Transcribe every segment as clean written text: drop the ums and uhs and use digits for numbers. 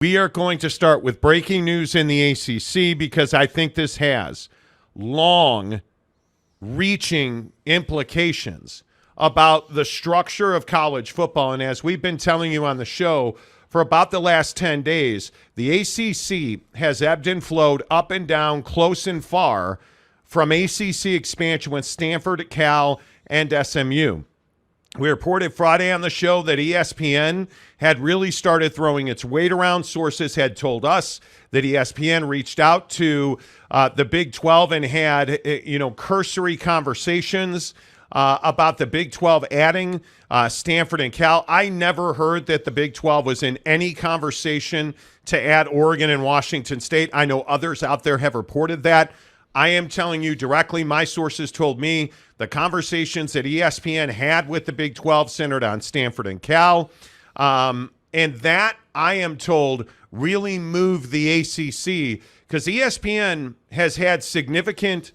We are going to start with breaking news in the ACC because I think this has long-reaching implications about the structure of college football. And as we've been telling you on the show for about the last 10 days, the ACC has ebbed and flowed up and down, close and far, from ACC expansion with Stanford, Cal, and SMU. We reported Friday on the show that ESPN had really started throwing its weight around. Sources had told us that ESPN reached out to the Big 12 and had, cursory conversations about the Big 12 adding Stanford and Cal. I never heard that the Big 12 was in any conversation to add Oregon and Washington State. I know others out there have reported that. I am telling you directly, my sources told me the conversations that ESPN had with the Big 12 centered on Stanford and Cal. And that, I am told, really moved the ACC because ESPN has had significant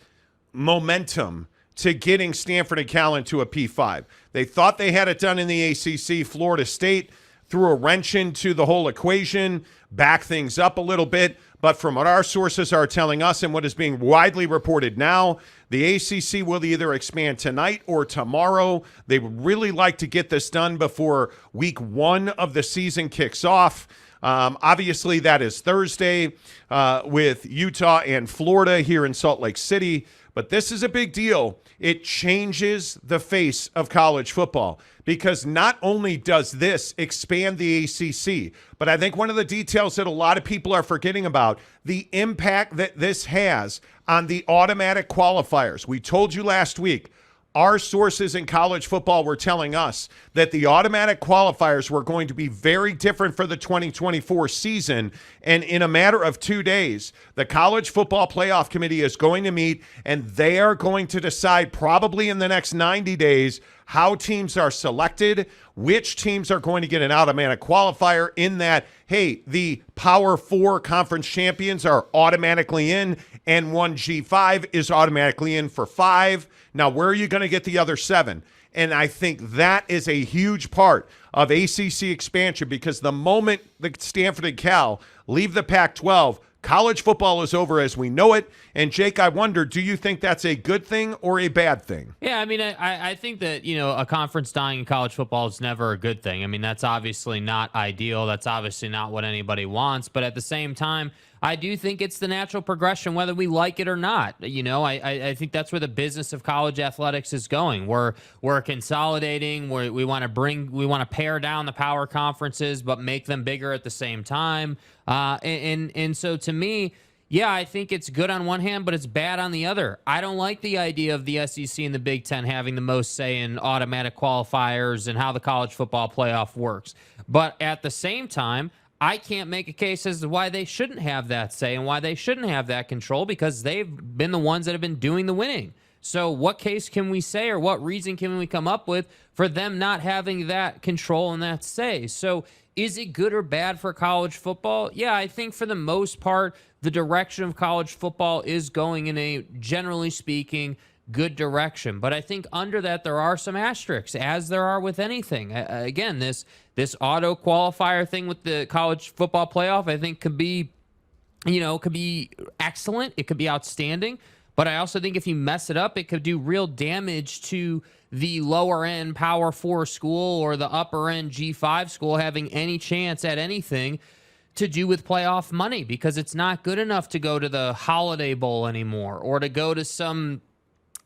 momentum to getting Stanford and Cal into a P5. They thought they had it done in the ACC. Florida State threw a wrench into the whole equation, backed things up a little bit. But from what our sources are telling us and what is being widely reported now, the ACC will either expand tonight or tomorrow. They would really like to get this done before week 1 of the season kicks off. Obviously, that is Thursday with Utah and Florida here in Salt Lake City. But this is a big deal. It changes the face of college football because not only does this expand the ACC, but I think one of the details that a lot of people are forgetting about, the impact that this has on the automatic qualifiers. We told you last week, our sources in college football were telling us that the automatic qualifiers were going to be very different for the 2024 season. And in a matter of 2 days, the College Football Playoff Committee is going to meet, and they are going to decide probably in the next 90 days how teams are selected, which teams are going to get an automatic qualifier in that, hey, the Power 4 conference champions are automatically in, and one G5 is automatically in for 5. Now, where are you going to get the other 7? And I think that is a huge part of ACC expansion because the moment that Stanford and Cal leave the Pac-12, college football is over as we know it. And, Jake, I wonder, do you think that's a good thing or a bad thing? Yeah, I mean, I think that, a conference dying in college football is never a good thing. I mean, that's obviously not ideal. That's obviously not what anybody wants. But at the same time, I do think it's the natural progression, whether we like it or not. I think that's where the business of college athletics is going. We're consolidating. We want to pare down the power conferences, but make them bigger at the same time. And so to me, yeah, I think it's good on one hand, but it's bad on the other. I don't like the idea of the SEC and the Big Ten having the most say in automatic qualifiers and how the college football playoff works. But at the same time, I can't make a case as to why they shouldn't have that say and why they shouldn't have that control because they've been the ones that have been doing the winning. So what case can we say or what reason can we come up with for them not having that control and that say? So is it good or bad for college football? Yeah, I think for the most part, the direction of college football is going in a, generally speaking, good direction. But I think under that, there are some asterisks, as there are with anything. Again, this auto qualifier thing with the college football playoff, I think could be excellent. It could be outstanding. But I also think if you mess it up, it could do real damage to the lower end Power 4 school or the upper end G5 school having any chance at anything to do with playoff money because it's not good enough to go to the Holiday Bowl anymore or to go to some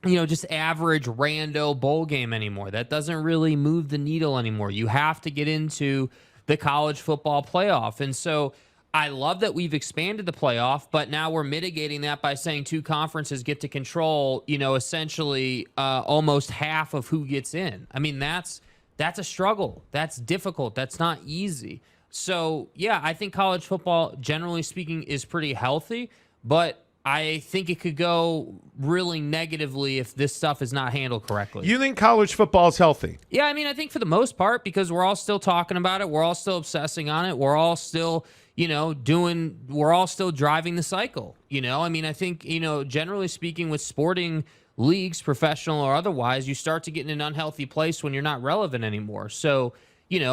just average rando bowl game anymore. That doesn't really move the needle anymore. You have to get into the college football playoff. And so I love that we've expanded the playoff, but now we're mitigating that by saying 2 conferences get to control, essentially almost half of who gets in. I mean, that's a struggle. That's difficult. That's not easy. So, yeah, I think college football, generally speaking, is pretty healthy, but I think it could go really negatively if this stuff is not handled correctly. You think college football is healthy? Yeah, I mean, I think for the most part, because we're all still talking about it. We're all still obsessing on it. We're all still, we're all still driving the cycle. I mean, I think, generally speaking with sporting leagues, professional or otherwise, you start to get in an unhealthy place when you're not relevant anymore. So,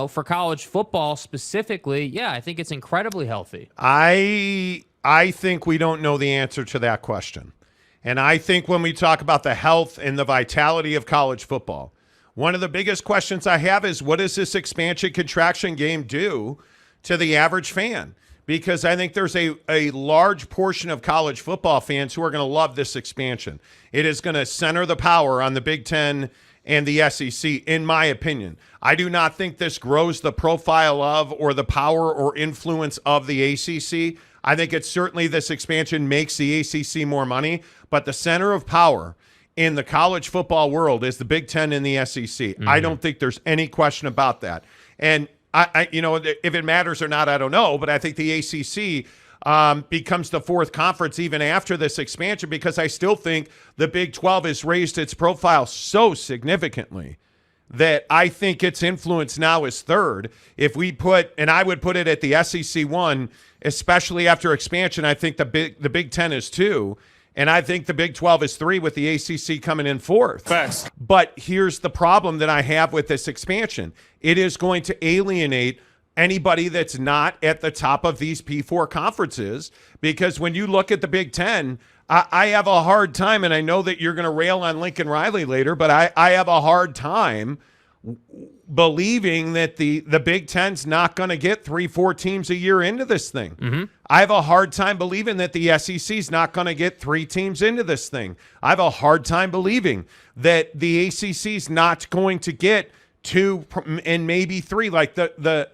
for college football specifically, yeah, I think it's incredibly healthy. I think we don't know the answer to that question. And I think when we talk about the health and the vitality of college football, one of the biggest questions I have is, what does this expansion contraction game do to the average fan? Because I think there's a large portion of college football fans who are going to love this expansion. It is going to center the power on the Big Ten and the SEC, in my opinion. I do not think this grows the profile of or the power or influence of the ACC. I think it's certainly this expansion makes the ACC more money, but the center of power in the college football world is the Big Ten and the SEC. Mm-hmm. I don't think there's any question about that. And I if it matters or not, I don't know, but I think the ACC becomes the fourth conference even after this expansion, because I still think the Big 12 has raised its profile so significantly that I think its influence now is third. If we put, and I would put it at the SEC 1, especially after expansion, I think the Big 10 is 2, and I think the Big 12 is 3 with the ACC coming in 4th. Facts. But here's the problem that I have with this expansion. It is going to alienate anybody that's not at the top of these P4 conferences, because when you look at the Big Ten, I have a hard time, and I know that you're going to rail on Lincoln Riley later, but I have a hard time believing that the Big Ten's not going to get 3-4 teams a year into this thing. Mm-hmm. I have a hard time believing that the SEC's not going to get 3 teams into this thing. I have a hard time believing that the ACC's not going to get 2 and maybe 3. Like the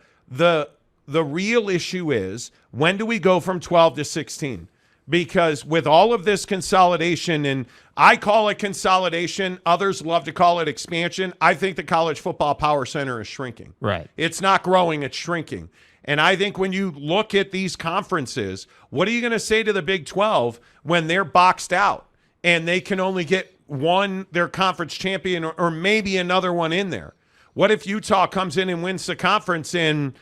real issue is, when do we go from 12 to 16? Because with all of this consolidation, and I call it consolidation, others love to call it expansion, I think the college football power center is shrinking. Right. It's not growing, it's shrinking. And I think when you look at these conferences, what are you going to say to the Big 12 when they're boxed out and they can only get their conference champion or maybe another one in there? What if Utah comes in and wins the conference and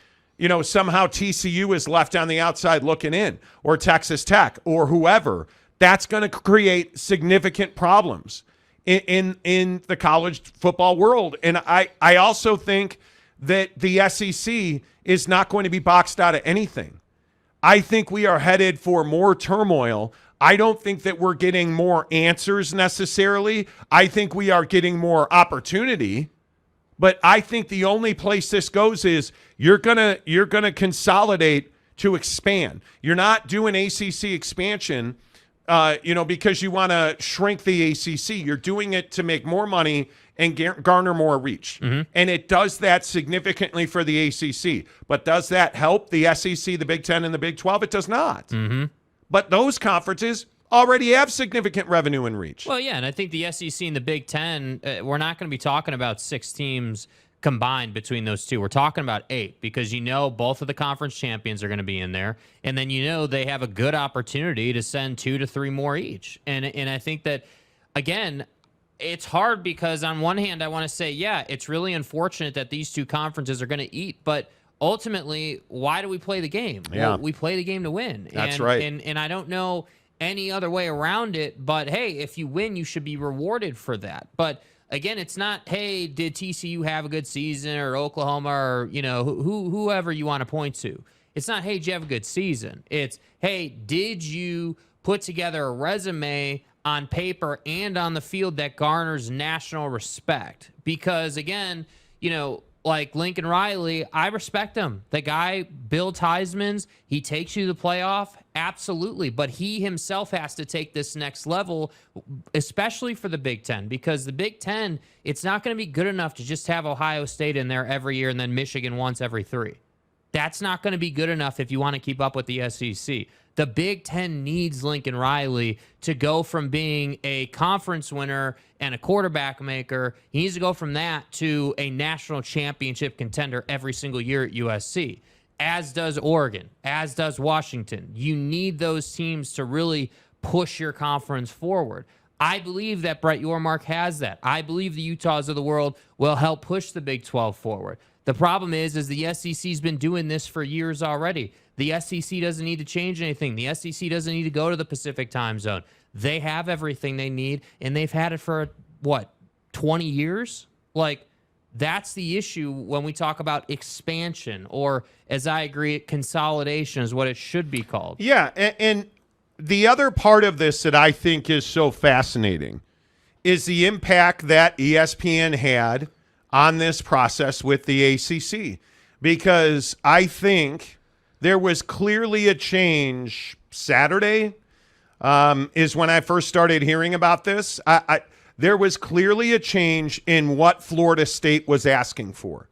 somehow TCU is left on the outside looking in, or Texas Tech, or whoever? That's going to create significant problems in the college football world. And I also think that the SEC is not going to be boxed out of anything. I think we are headed for more turmoil. I don't think that we're getting more answers necessarily. I think we are getting more opportunity. But I think the only place this goes is you're gonna consolidate to expand. You're not doing ACC expansion, because you want to shrink the ACC. You're doing it to make more money and garner more reach. Mm-hmm. And it does that significantly for the ACC. But does that help the SEC, the Big 10, and the Big 12? It does not. Mm-hmm. But those conferences already have significant revenue and reach. Well, yeah, and I think the SEC and the Big Ten, we're not going to be talking about 6 teams combined between those two. We're talking about 8, because both of the conference champions are going to be in there, and then they have a good opportunity to send 2 to 3 more each. And I think that, again, it's hard because on one hand I want to say, yeah, it's really unfortunate that these 2 conferences are going to eat, but ultimately, why do we play the game? Yeah. Well, we play the game to win. That's right. And I don't know any other way around it, but hey, if you win, you should be rewarded for that. But again, it's not, hey, did TCU have a good season, or Oklahoma, or whoever you want to point to. It's not, hey, did you have a good season? It's, hey, did you put together a resume on paper and on the field that garners national respect? Because again, like Lincoln Riley, I respect him. The guy, Bill Theismann's, he takes you to the playoff, absolutely. But he himself has to take this next level, especially for the Big Ten, because the Big Ten, it's not going to be good enough to just have Ohio State in there every year and then Michigan once every 3. That's not going to be good enough if you want to keep up with the SEC. The Big Ten needs Lincoln Riley to go from being a conference winner and a quarterback maker. He needs to go from that to a national championship contender every single year at USC, as does Oregon, as does Washington. You need those teams to really push your conference forward. I believe that Brett Yormark has that. I believe the Utahs of the world will help push the Big 12 forward. The problem is the SEC's been doing this for years already. The SEC doesn't need to change anything. The SEC doesn't need to go to the Pacific time zone. They have everything they need, and they've had it for, 20 years? Like, That's the issue when we talk about expansion, or, as I agree, consolidation is what it should be called. Yeah, and the other part of this that I think is so fascinating is the impact that ESPN had on this process with the ACC, because I think there was clearly a change. Saturday is when I first started hearing about this. There was clearly a change in what Florida State was asking for.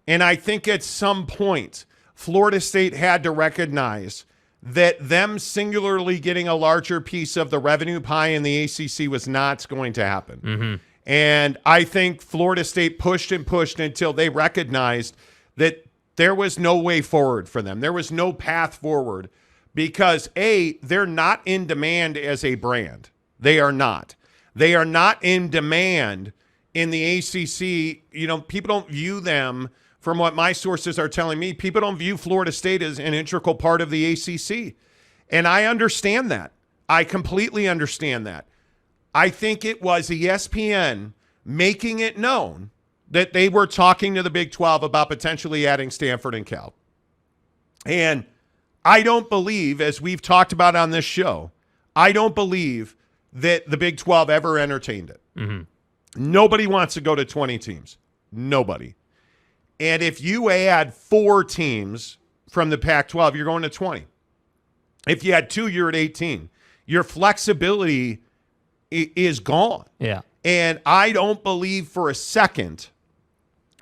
And I think at some point, Florida State had to recognize that them singularly getting a larger piece of the revenue pie in the ACC was not going to happen. Mm-hmm. And I think Florida State pushed and pushed until they recognized that there was no way forward for them. There was no path forward because, A, they're not in demand as a brand. They are not. They are not in demand in the ACC. You know, people don't view them, from what my sources are telling me, people don't view Florida State as an integral part of the ACC. And I understand that. I completely understand that. I think it was ESPN making it known that they were talking to the Big 12 about potentially adding Stanford and Cal. And I don't believe, as we've talked about on this show, I don't believe that the Big 12 ever entertained it. Mm-hmm. Nobody wants to go to 20 teams. Nobody. And if you add 4 teams from the Pac-12, you're going to 20. If you had 2, you're at 18. Your flexibility is gone. Yeah. And I don't believe for a second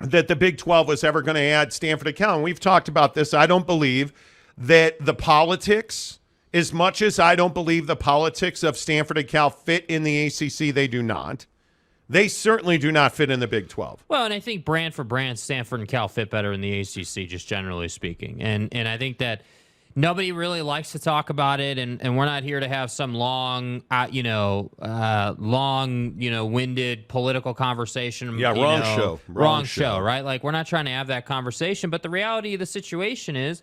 that the Big 12 was ever going to add Stanford and Cal. And we've talked about this. I don't believe that the politics, as much as I don't believe the politics of Stanford and Cal fit in the ACC, they do not. They certainly do not fit in the Big 12. Well, and I think brand for brand, Stanford and Cal fit better in the ACC, just generally speaking. And I think that nobody really likes to talk about it, and we're not here to have some long, winded political conversation. Yeah, wrong show, right? Like, we're not trying to have that conversation. But the reality of the situation is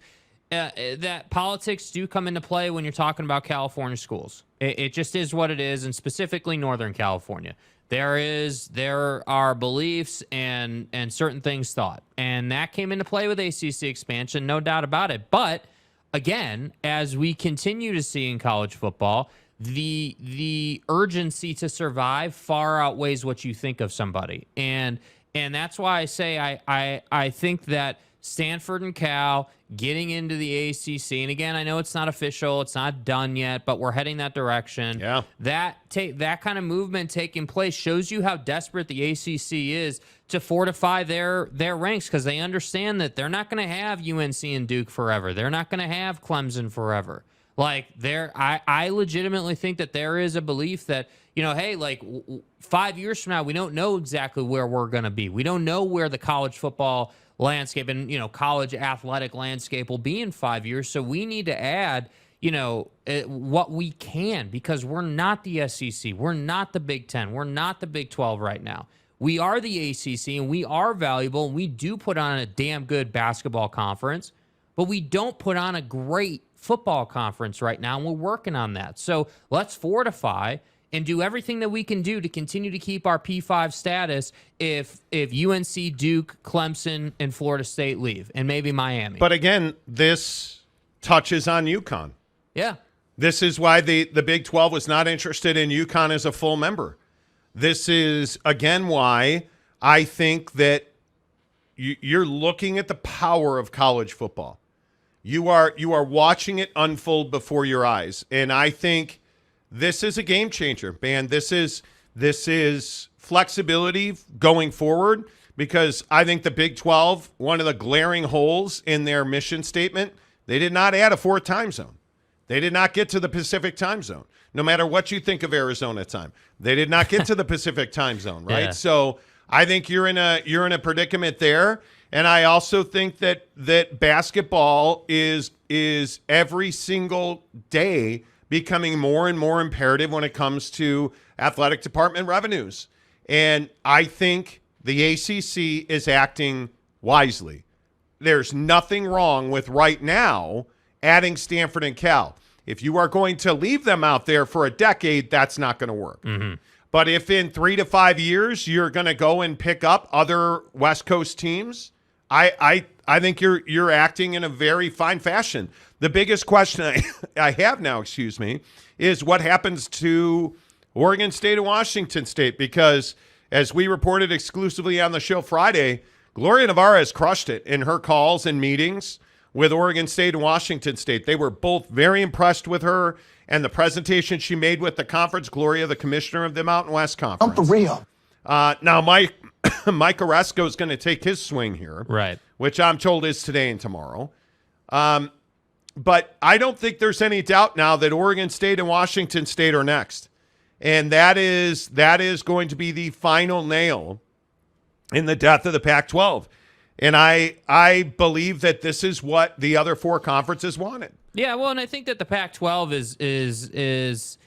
that politics do come into play when you're talking about California schools. It just is what it is, and specifically Northern California. There are beliefs and certain things thought, and that came into play with ACC expansion, no doubt about it. But again, as we continue to see in college football, the urgency to survive far outweighs what you think of somebody, and that's why I say I think that Stanford and Cal getting into the ACC, and again, I know it's not official, it's not done yet, but we're heading that direction. Yeah. That kind of movement taking place shows you how desperate the ACC is to fortify their ranks, because they understand that they're not going to have UNC and Duke forever. They're not going to have Clemson forever. Like, I legitimately think that there is a belief that, hey, like 5 years from now, we don't know exactly where we're going to be. We don't know where the college football landscape and college athletic landscape will be in 5 years. So we need to add what we can, because we're not the SEC, we're not the Big 10, we're not the Big 12 right now. We are the ACC, and we are valuable, and we do put on a damn good basketball conference, but we don't put on a great football conference right now, and we're working on that. So let's fortify and do everything that we can do to continue to keep our P5 status if UNC, Duke, Clemson, and Florida State leave, and maybe Miami. But again, this touches on UConn. Yeah. This is why the Big 12 was not interested in UConn as a full member. This is, again, why I think that you're looking at the power of college football. You are watching it unfold before your eyes, and I think this is a game changer, man. This is flexibility going forward, because I think the Big 12, one of the glaring holes in their mission statement, they did not add a 4th time zone. They did not get to the Pacific time zone. No matter what you think of Arizona time, they did not get to the Pacific time zone, right? Yeah. So I think you're in a predicament there, and I also think that basketball is every single day becoming more and more imperative when it comes to athletic department revenues. And I think the ACC is acting wisely. There's nothing wrong with right now adding Stanford and Cal. If you are going to leave them out there for a decade, that's not going to work. Mm-hmm. But if in 3 to 5 years you're going to go and pick up other West Coast teams, I think you're acting in a very fine fashion. The biggest question I have now, is what happens to Oregon State and Washington State? Because as we reported exclusively on the show Friday, Gloria Navarez crushed it in her calls and meetings with Oregon State and Washington State. They were both very impressed with her and the presentation she made with the conference. Gloria, the commissioner of the Mountain West Conference. For real. Now, Mike Oresco is going to take his swing here, Right? Which I'm told is today and tomorrow. But I don't think there's any doubt now that Oregon State and Washington State are next, and that is going to be the final nail in the death of the Pac-12. And I believe that this is what the other 4 conferences wanted. Yeah, well, and I think that the Pac-12 is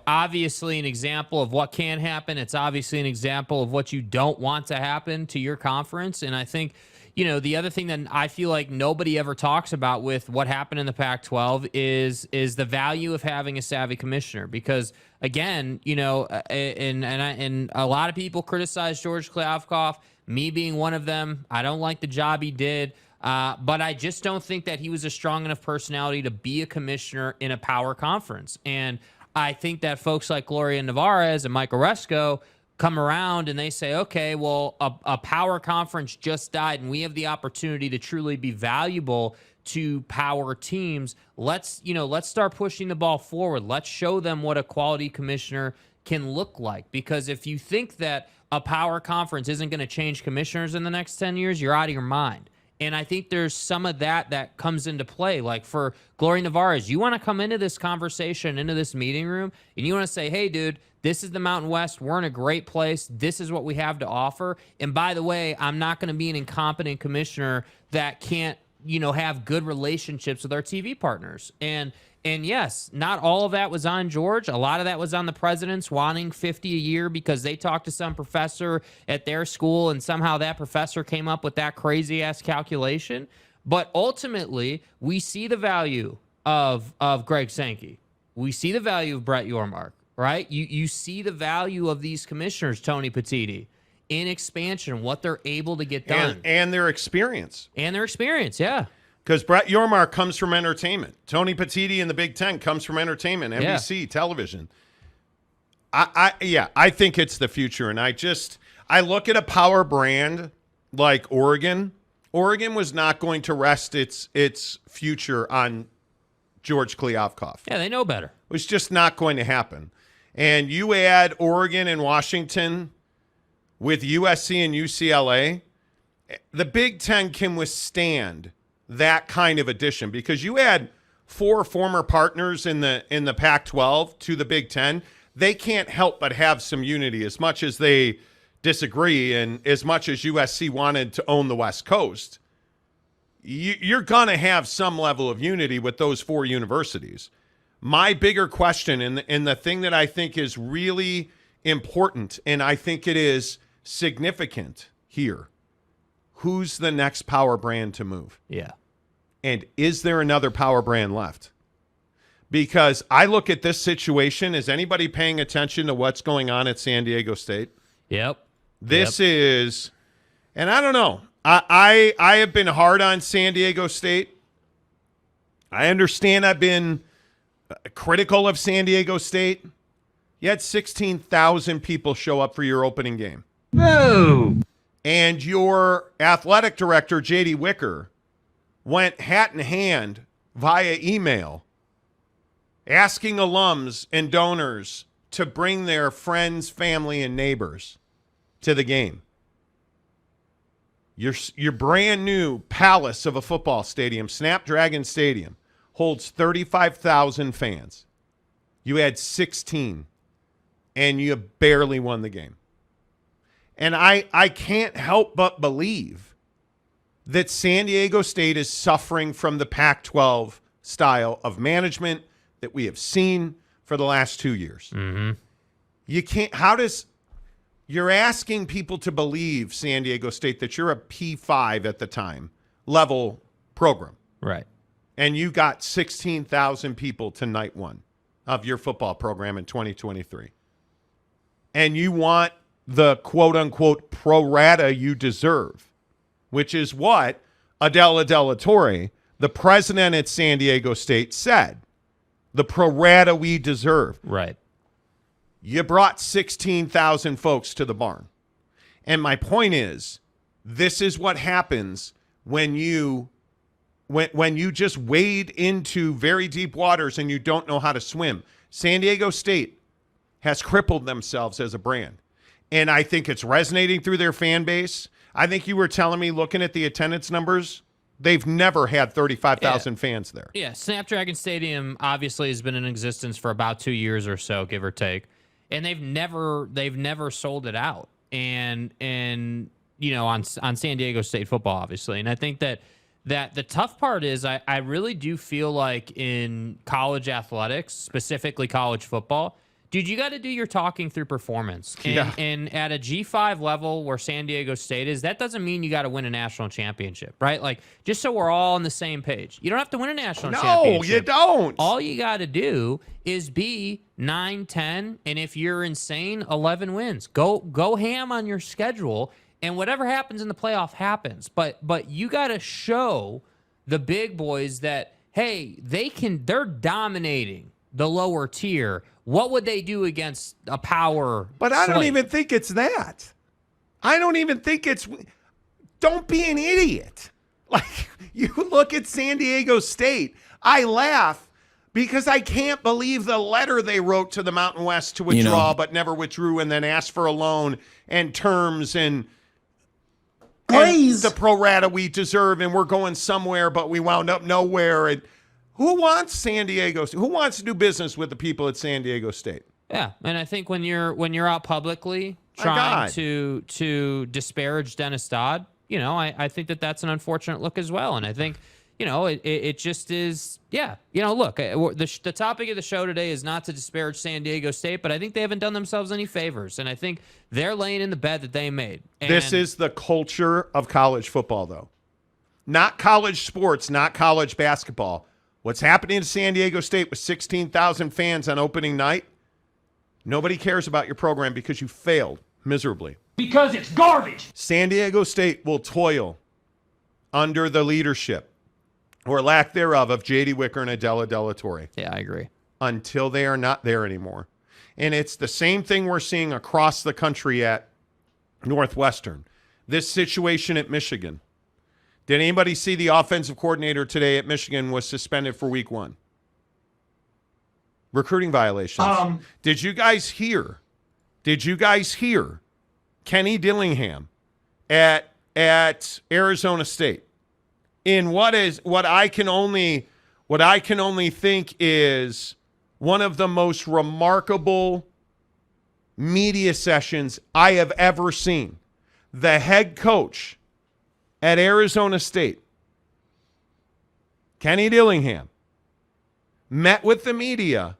obviously an example of what can happen. It's obviously an example of what you don't want to happen to your conference. And I think, the other thing that I feel like nobody ever talks about with what happened in the Pac-12 is the value of having a savvy commissioner. Because again, and a lot of people criticize George Kliavkoff, me being one of them. I don't like the job he did. But I just don't think that he was a strong enough personality to be a commissioner in a power conference. And I think that folks like Gloria Navarez and Mike Oresco come around and they say, okay, well, a power conference just died and we have the opportunity to truly be valuable to power teams. Let's start pushing the ball forward. Let's show them what a quality commissioner can look like. Because if you think that a power conference isn't going to change commissioners in the next 10 years, you're out of your mind. And I think there's some of that comes into play. Like for Gloria Navarez, you want to come into this conversation, into this meeting room, and you want to say, hey, dude, this is the Mountain West. We're in a great place. This is what we have to offer. And by the way, I'm not going to be an incompetent commissioner that can't, have good relationships with our TV partners. And yes, not all of that was on George. A lot of that was on the presidents wanting $50 a year because they talked to some professor at their school and somehow that professor came up with that crazy-ass calculation. But ultimately, we see the value of Greg Sankey. We see the value of Brett Yormark, right? You see the value of these commissioners, Tony Petitti, in expansion, what they're able to get done. And their experience. Yeah. Because Brett Yormark comes from entertainment. Tony Petitti in the Big Ten comes from entertainment, NBC, television. I think it's the future. And I look at a power brand like Oregon. Oregon was not going to rest its future on George Kliavkoff. Yeah, they know better. It was just not going to happen. And you add Oregon and Washington with USC and UCLA, the Big Ten can withstand that kind of addition because you add 4 former partners in the Pac-12 to the Big Ten, they can't help but have some unity as much as they disagree and as much as USC wanted to own the West Coast. You're going to have some level of unity with those 4 universities. My bigger question and the thing that I think is really important, and I think it is significant here, who's the next power brand to move? Yeah. And is there another power brand left? Because I look at this situation, is anybody paying attention to what's going on at San Diego State? Yep. This is, and I don't know. I have been hard on San Diego State. I understand I've been critical of San Diego State. You had 16,000 people show up for your opening game. No. And your athletic director, J.D. Wicker, went hat in hand via email asking alums and donors to bring their friends, family, and neighbors to the game. Your brand new palace of a football stadium, Snapdragon Stadium, holds 35,000 fans. You had 16, and you barely won the game. And I can't help but believe that San Diego State is suffering from the Pac-12 style of management that we have seen for the last 2 years. Mm-hmm. You can't, you're asking people to believe, San Diego State, that you're a P5 at the time level program. Right. And you got 16,000 people to night one of your football program in 2023. and you want the quote-unquote pro rata you deserve, which is what Adela De La Torre, the president at San Diego State, said. The pro rata we deserve. Right. You brought 16,000 folks to the barn. And my point is, this is what happens when you just wade into very deep waters and you don't know how to swim. San Diego State has crippled themselves as a brand. And I think it's resonating through their fan base. I think you were telling me, looking at the attendance numbers, they've never had 35,000 fans there. Yeah, Snapdragon Stadium obviously has been in existence for about 2 years or so, give or take. And they've never sold it out. And you know, on San Diego State football, obviously. And I think that the tough part is I really do feel like in college athletics, specifically college football, dude, you got to do your talking through performance. And at a G5 level where San Diego State is, that doesn't mean you got to win a national championship, right? Like, just so we're all on the same page. You don't have to win a national championship. No, you don't. All you got to do is be 9-10, and if you're insane, 11 wins. Go ham on your schedule, and whatever happens in the playoff happens. But you got to show the big boys that, hey, they're dominating the lower tier. What would they do against a power? But I don't even think it's that. I don't even think it's. Don't be an idiot. Like, you look at San Diego State, I laugh because I can't believe the letter they wrote to the Mountain West to withdraw, but never withdrew, and then asked for a loan and terms and the pro rata we deserve, and we're going somewhere, but we wound up nowhere. And who wants San Diego? Who wants to do business with the people at San Diego State? Yeah, and I think when you're out publicly trying to disparage Dennis Dodd, you know, I think that's an unfortunate look as well. And I think, you know, it just is, yeah. You know, look, the topic of the show today is not to disparage San Diego State, but I think they haven't done themselves any favors. And I think they're laying in the bed that they made. And this is the culture of college football, though. Not college sports, not college basketball. What's happening to San Diego State with 16,000 fans on opening night? Nobody cares about your program because you failed miserably. Because it's garbage. San Diego State will toil under the leadership, or lack thereof, of J.D. Wicker and Adela De La Torre. Yeah, I agree. Until they are not there anymore. And it's the same thing we're seeing across the country at Northwestern. This situation at Michigan. Did anybody see the offensive coordinator today at Michigan was suspended for week 1? Recruiting violations. Did you guys hear Kenny Dillingham at Arizona State in what I can only think is one of the most remarkable media sessions I have ever seen? The head coach at Arizona State, Kenny Dillingham, met with the media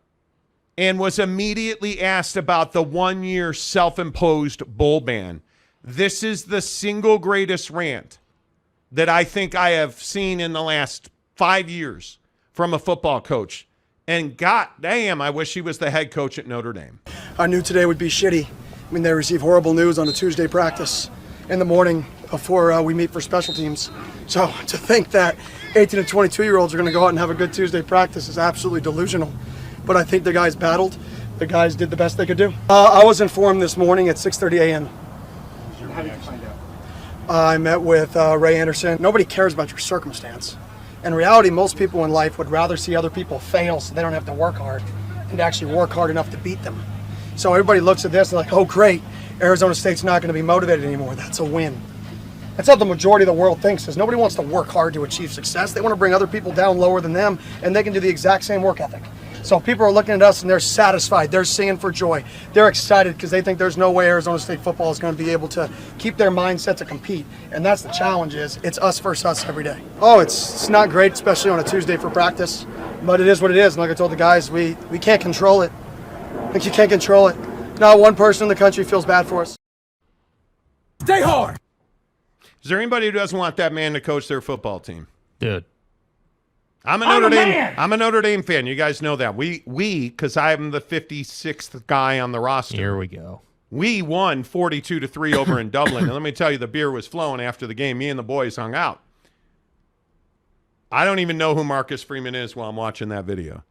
and was immediately asked about the 1-year self-imposed bowl ban. This is the single greatest rant that I think I have seen in the last 5 years from a football coach. And god damn, I wish he was the head coach at Notre Dame. I knew today would be shitty. I mean, they receive horrible news on a Tuesday practice in the morning before we meet for special teams. So to think that 18 to 22-year-olds are going to go out and have a good Tuesday practice is absolutely delusional. But I think the guys battled. The guys did the best they could do. I was informed this morning at 6:30 a.m. How did you find out? I met with Ray Anderson. Nobody cares about your circumstance. In reality, most people in life would rather see other people fail so they don't have to work hard and actually work hard enough to beat them. So everybody looks at this and like, oh great, Arizona State's not going to be motivated anymore. That's a win. That's how the majority of the world thinks, is nobody wants to work hard to achieve success. They want to bring other people down lower than them, and they can do the exact same work ethic. So people are looking at us and they're satisfied. They're singing for joy. They're excited because they think there's no way Arizona State football is going to be able to keep their mindset to compete. And that's the challenge, is it's us versus us every day. Oh, it's not great, especially on a Tuesday for practice, but it is what it is. And like I told the guys, we can't control it. Like, you can't control it. Not one person in the country feels bad for us. Stay hard. Is there anybody who doesn't want that man to coach their football team? Dude. I'm a Notre Dame fan. You guys know that. We because I'm the 56th guy on the roster. Here we go. We won 42-3 over in Dublin. And let me tell you, the beer was flowing after the game. Me and the boys hung out. I don't even know who Marcus Freeman is while I'm watching that video.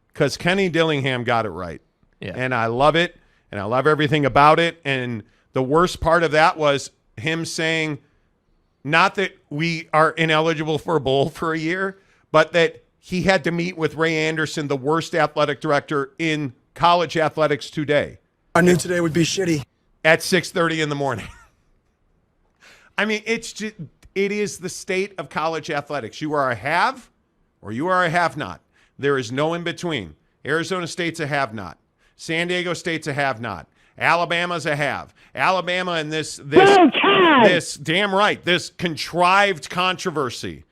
Because Kenny Dillingham got it right. Yeah. And I love it. And I love everything about it. And the worst part of that was him saying, not that we are ineligible for a bowl for a year, but that he had to meet with Ray Anderson, the worst athletic director in college athletics today. I knew today would be shitty. At 6:30 in the morning. I mean, it is the state of college athletics. You are a have or you are a have-not. There is no in between. Arizona State's a have-not. San Diego State's a have-not. Alabama's a have. Alabama and this damn right, this contrived controversy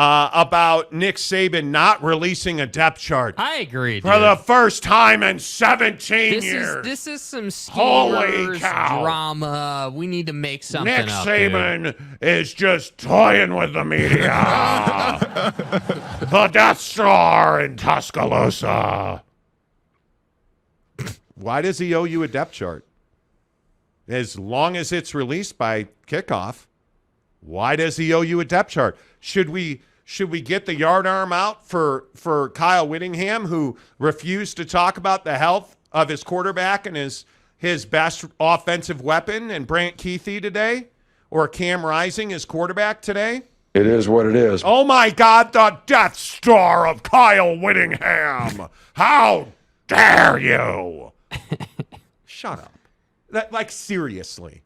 about Nick Saban not releasing a depth chart. I agree, for the first time in 17 years. This is some Holy schemers cow. drama. We need to make something Nick up, Saban is just toying with the media. The Death Star in Tuscaloosa. Why does he owe you a depth chart? As long as it's released by kickoff, why does he owe you a depth chart? Should we get the yardarm out for Kyle Whittingham, who refused to talk about the health of his quarterback and his best offensive weapon, and Brant Keithy today, or Cam Rising, his quarterback today? It is what it is. Oh my God, the Death Star of Kyle Whittingham! How dare you! Shut up. Like, seriously.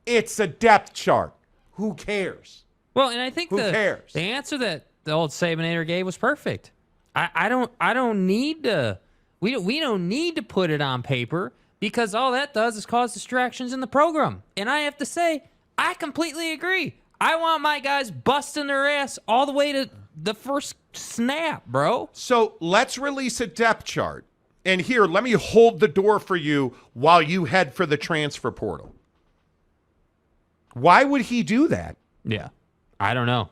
It's a depth chart. Who cares? Well, and I think Who cares? the answer that the old Sabinator gave was perfect. I don't need to we don't need to put it on paper, because all that does is cause distractions in the program. And I have to say, I completely agree. I want my guys busting their ass all the way to the first snap, bro. So let's release a depth chart. And here, let me hold the door for you while you head for the transfer portal. Why would he do that? Yeah. I don't know.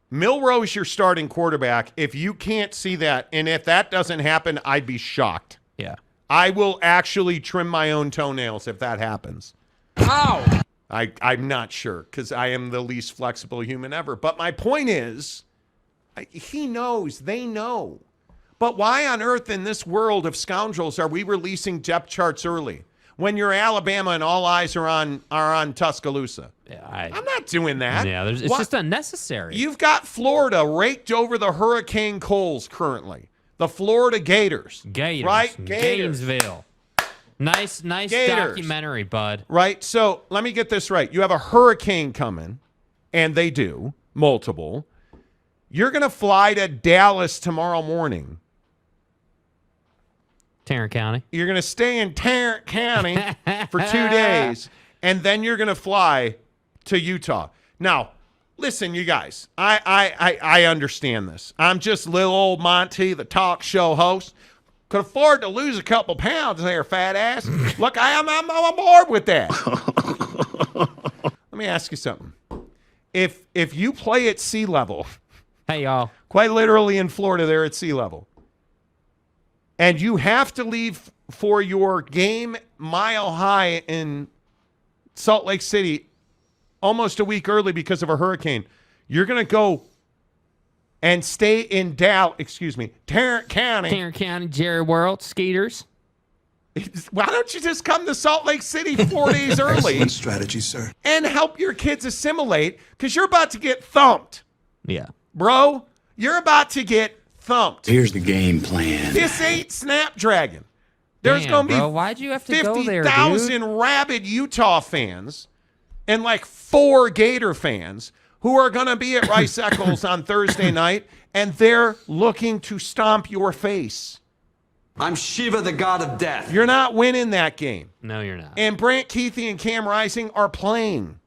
Milroe's your starting quarterback. If you can't see that, and if that doesn't happen, I'd be shocked. Yeah. I will actually trim my own toenails if that happens. How? I'm not sure, because I am the least flexible human ever. But my point is, he knows. They know. But why on earth in this world of scoundrels are we releasing depth charts early when you're Alabama and all eyes are on Tuscaloosa? Yeah, I'm not doing that. Yeah, it's just unnecessary. You've got Florida raked over the hurricane coals currently. The Florida Gators. Right? Gators. Gainesville. Nice Gators. documentary, bud. Right? So let me get this right. You have a hurricane coming, and they do, multiple. You're going to fly to Dallas tomorrow morning. Tarrant County. You're going to stay in Tarrant County for 2 days, and then you're going to fly to Utah. Now, listen, you guys, I understand this. I'm just little old Monty, the talk show host. Could afford to lose a couple pounds there, fat ass. Look, I'm on board with that. Let me ask you something. If you play at sea level, Hey, y'all. quite literally in Florida, they're at sea level, and you have to leave for your game Mile High in Salt Lake City almost a week early because of a hurricane, you're going to go and stay in Tarrant County. Tarrant County, Jerry World, Skeeters. Why don't you just come to Salt Lake City 4 days early Excellent strategy, sir. and help your kids assimilate, because you're about to get thumped, Yeah. bro. You're about to get thumped. Here's the game plan. This ain't Snapdragon. There's Damn, going to be bro, why'd you have to go there, 50,000 rabid Utah fans and like 4 Gator fans who are going to be at Rice Eccles on Thursday night, and they're looking to stomp your face. I'm Shiva, the god of death. You're not winning that game. No, you're not. And Brant Keithy and Cam Rising are playing.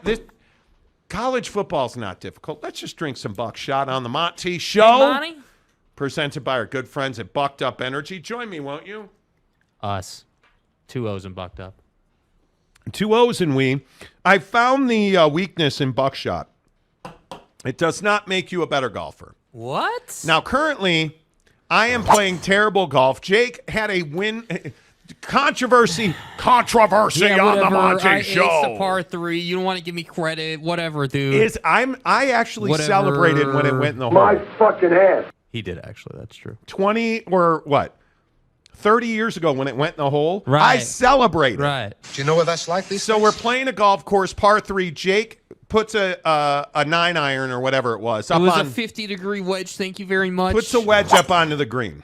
This college football's not difficult. Let's just drink some buckshot on the Monty Show. Hey, Monty? Presented by our good friends at Bucked Up Energy. Join me, won't you? Us. 2 O's and bucked up. 2 O's and we. I found the weakness in buckshot. It does not make you a better golfer. What? Now, currently, I am playing terrible golf. Jake had a win. controversy on the Monty Show. It's the par 3. You don't want to give me credit. Whatever, dude. I actually Whatever. celebrated when it went in the hole. My fucking ass. He did, actually. That's true. 20 or what? 30 years ago when it went in the hole, Right. I celebrated. Right. Do you know what that's like? So we're playing a golf course, par 3. Jake puts a 9-iron or whatever it was. It Up was on, a 50-degree wedge. Thank you very much. puts a wedge up onto the green.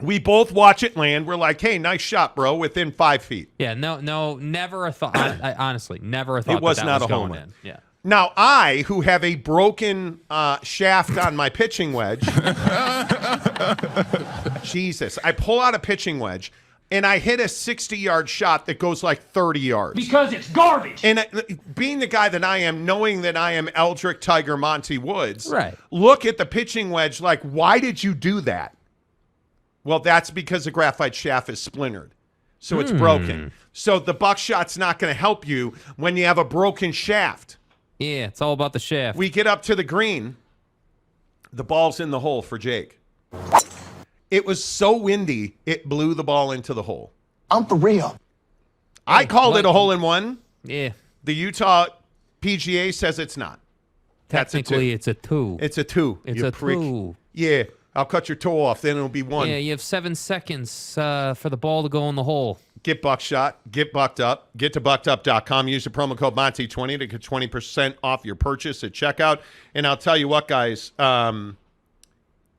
We both watch it land. We're like, hey, nice shot, bro, within 5 feet. Yeah, no, never a thought. I honestly never thought It was that not was a home going run. in. Yeah. Now, I, who have a broken shaft on my pitching wedge, Jesus, I pull out a pitching wedge, and I hit a 60-yard shot that goes like 30 yards. Because it's garbage. And being the guy that I am, knowing that I am Eldrick Tiger Monty Woods, Right. look at the pitching wedge like, why did you do that? Well, that's because the graphite shaft is splintered. So it's broken. So the buckshot's not going to help you when you have a broken shaft. Yeah, it's all about the shaft. We get up to the green. The ball's in the hole for Jake. It was so windy, it blew the ball into the hole. I'm for real. I called it a hole-in-one. Yeah. The Utah PGA says it's not. That's a Technically, two. it's a 2. It's a 2. It's you a prick. 2. Yeah, I'll cut your toe off, then it'll be 1. Yeah, you have 7 seconds for the ball to go in the hole. Get buckshot, get bucked up, get to buckedup.com. Use the promo code Monty20 to get 20% off your purchase at checkout. And I'll tell you what, guys, I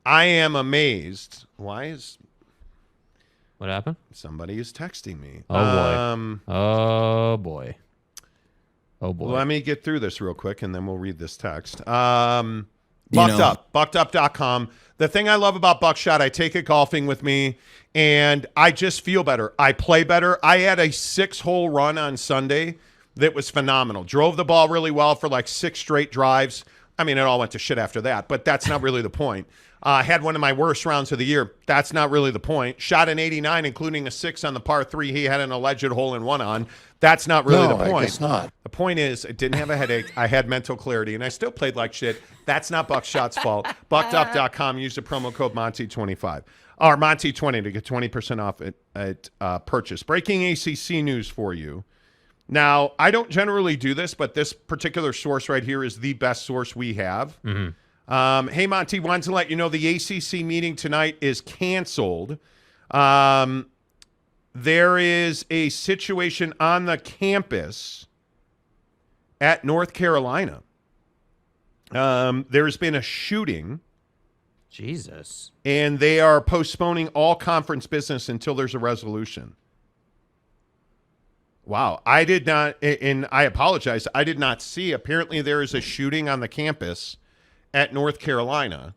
am amazed. Why is What happened? somebody is texting me? Oh, boy. Oh, boy. Oh, boy. Let me get through this real quick, and then we'll read this text. Buckedup.com. The thing I love about Buckshot, I take it golfing with me, and I just feel better. I play better. I had a 6-hole run on Sunday that was phenomenal. Drove the ball really well for like 6 straight drives. I mean, it all went to shit after that, but that's not really the point. Had one of my worst rounds of the year. That's not really the point. Shot an 89, including a 6 on the par 3 he had an alleged hole-in-one on. That's not really the point. I guess not. The point is, I didn't have a headache. I had mental clarity, and I still played like shit. That's not Buckshot's fault. Buckedup.com. Use the promo code Monty25 or Monty20 to get 20% off at purchase. Breaking ACC news for you. Now, I don't generally do this, but this particular source right here is the best source we have. Hey, Monty, wanted to let you know the ACC meeting tonight is canceled. There is a situation on the campus at North Carolina. There's been a shooting, Jesus. and they are postponing all conference business until there's a resolution. Wow. I did not, and I apologize, I did not see. Apparently there is a shooting on the campus at North Carolina.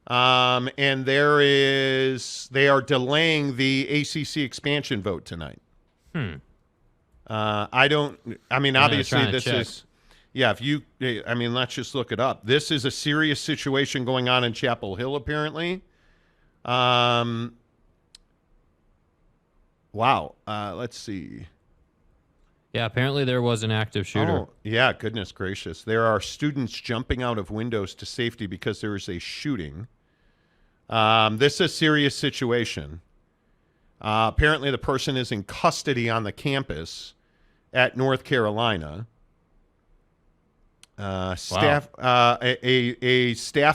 And they are delaying the ACC expansion vote tonight. Obviously this is, let's just look it up. This is a serious situation going on in Chapel Hill, apparently. Wow. Let's see. Yeah, apparently there was an active shooter. Oh, yeah, goodness gracious. There are students jumping out of windows to safety because there is a shooting. This is a serious situation. Apparently the person is in custody on the campus at North Carolina. A staff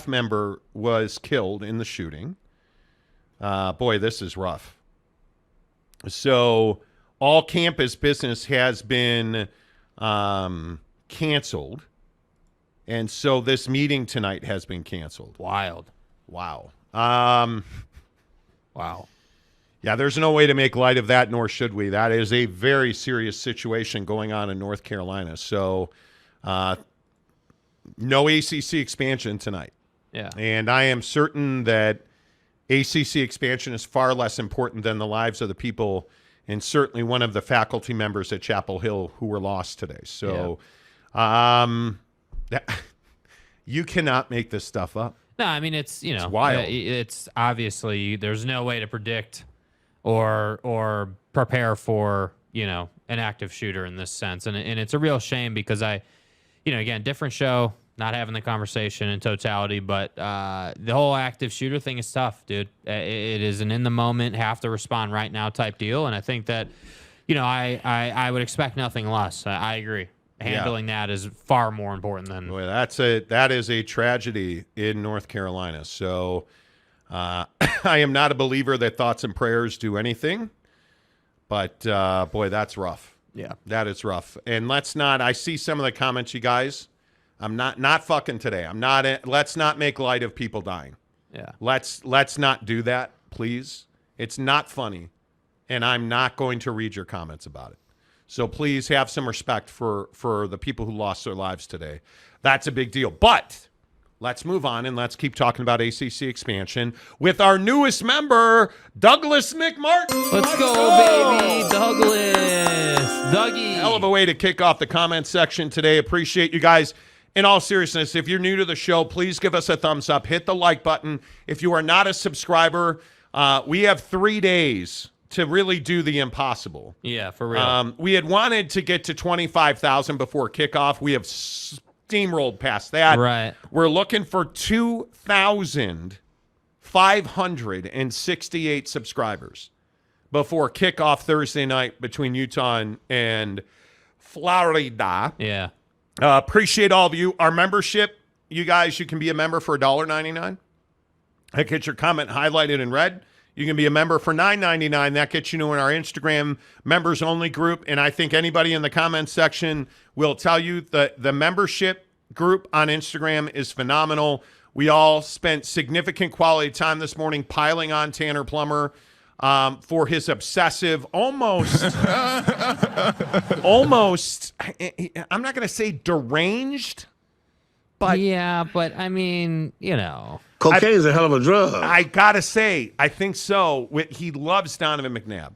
member was killed in the shooting. Boy, this is rough. So all campus business has been canceled. And so this meeting tonight has been canceled. Wild. Wow. Wow. Yeah, there's no way to make light of that, nor should we. That is a very serious situation going on in North Carolina. So no ACC expansion tonight. Yeah. And I am certain that ACC expansion is far less important than the lives of the people and certainly one of the faculty members at Chapel Hill who were lost today. So you cannot make this stuff up. No, I mean, it's wild. It's obviously there's no way to predict or prepare for, an active shooter in this sense. And it's a real shame because again, different show, not having the conversation in totality. But the whole active shooter thing is tough, dude. It is an in the moment, have to respond right now type deal. And I think that, I would expect nothing less. I agree. Handling that is far more important than. Boy, that is a tragedy in North Carolina. So I am not a believer that thoughts and prayers do anything. But, boy, that's rough. Yeah. That is rough. And I see some of the comments, you guys. I'm not fucking today. Let's not make light of people dying. Yeah. Let's not do that, please. It's not funny. And I'm not going to read your comments about it. So please have some respect for the people who lost their lives today. That's a big deal. But let's move on and let's keep talking about ACC expansion with our newest member, Douglas McMartin. Let's go, baby. Douglas. Dougie. Hell of a way to kick off the comments section today. Appreciate you guys. In all seriousness, if you're new to the show, please give us a thumbs up. Hit the like button. If you are not a subscriber, we have 3 days to really do the impossible. Yeah, for real. We had wanted to get to 25,000 before kickoff. We have steamrolled past that. Right. We're looking for 2,568 subscribers before kickoff Thursday night between Utah and Florida. Yeah. Appreciate all of you. Our membership, you guys, you can be a member for $1.99. That gets your comment highlighted in red. You can be a member for $9.99. That gets you in our Instagram members only group. And I think anybody in the comments section will tell you that the membership group on Instagram is phenomenal. We all spent significant quality time this morning piling on Tanner Plummer for his obsessive, almost, I'm not going to say deranged, but yeah, but I mean, Cocaine's a hell of a drug. I got to say, I think so. He loves Donovan McNabb.